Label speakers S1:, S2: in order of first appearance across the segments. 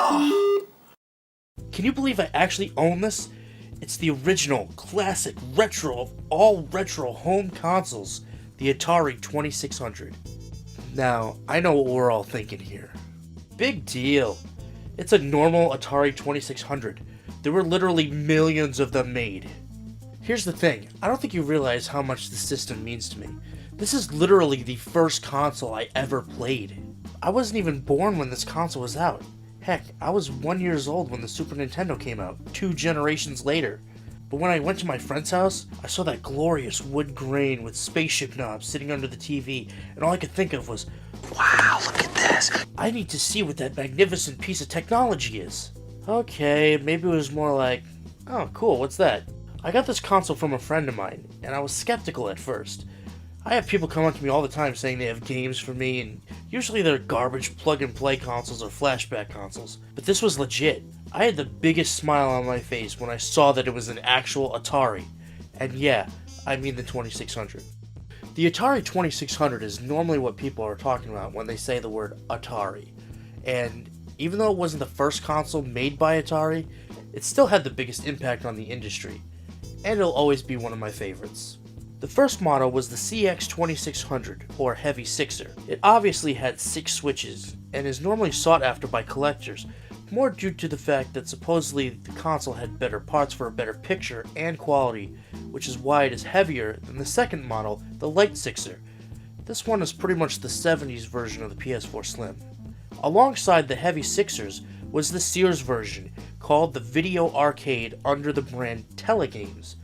S1: Oh. Can you believe I actually own this? It's the original, classic, retro of all retro home consoles, the Atari 2600. Now, I know what we're all thinking here. Big deal. It's a normal Atari 2600. There were literally millions of them made. Here's the thing, I don't think you realize how much the system means to me. This is literally the first console I ever played. I wasn't even born when this console was out. Heck, I was 1 year old when the Super Nintendo came out, 2 generations later. But when I went to my friend's house, I saw that glorious wood grain with spaceship knobs sitting under the TV, and all I could think of was, wow, look at this! I need to see what that magnificent piece of technology is. Okay, maybe it was more like, oh cool, what's that? I got this console from a friend of mine, and I was skeptical at first. I have people come up to me all the time saying they have games for me, and usually they're garbage plug-and-play consoles or flashback consoles. But this was legit. I had the biggest smile on my face when I saw that it was an actual Atari. And yeah, I mean the 2600. The Atari 2600 is normally what people are talking about when they say the word Atari. And even though it wasn't the first console made by Atari, it still had the biggest impact on the industry. And it'll always be one of my favorites. The first model was the CX2600, or Heavy Sixer. It obviously had 6 switches, and is normally sought after by collectors, more due to the fact that supposedly the console had better parts for a better picture and quality, which is why it is heavier than the second model, the Light Sixer. This one is pretty much the 70s version of the PS4 Slim. Alongside the Heavy Sixers was the Sears version, called the Video Arcade under the brand Telegames.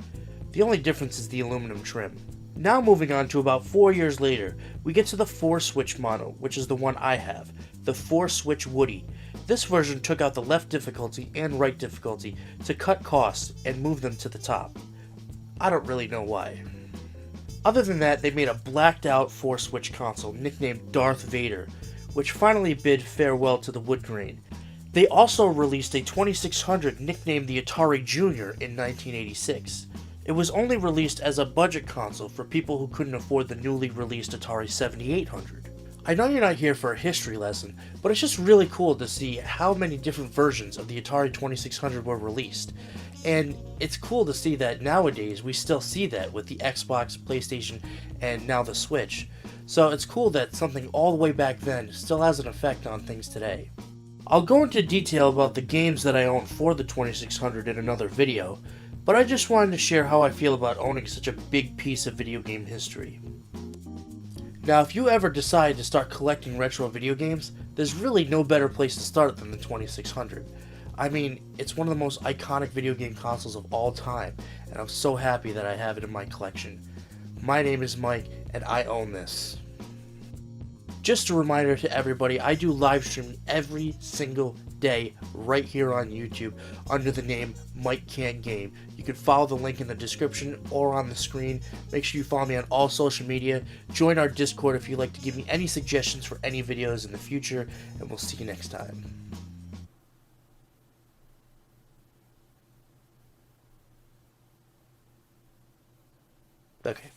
S1: The only difference is the aluminum trim. Now moving on to about 4 years later, we get to the 4-switch model, which is the one I have, the 4-switch Woody. This version took out the left difficulty and right difficulty to cut costs and move them to the top. I don't really know why. Other than that, they made a blacked out 4-switch console nicknamed Darth Vader, which finally bid farewell to the wood grain. They also released a 2600 nicknamed the Atari Junior in 1986. It was only released as a budget console for people who couldn't afford the newly released Atari 7800. I know you're not here for a history lesson, but it's just really cool to see how many different versions of the Atari 2600 were released. And it's cool to see that nowadays we still see that with the Xbox, PlayStation, and now the Switch. So it's cool that something all the way back then still has an effect on things today. I'll go into detail about the games that I own for the 2600 in another video, but I just wanted to share how I feel about owning such a big piece of video game history. Now, if you ever decide to start collecting retro video games, there's really no better place to start than the 2600. I mean, it's one of the most iconic video game consoles of all time, and I'm so happy that I have it in my collection. My name is Mike, and I own this. Just a reminder to everybody, I do live streaming every single day right here on YouTube under the name Mike CantGame. You can follow the link in the description or on the screen. Make sure you follow me on all social media. Join our Discord if you'd like to give me any suggestions for any videos in the future, and we'll see you next time. Okay.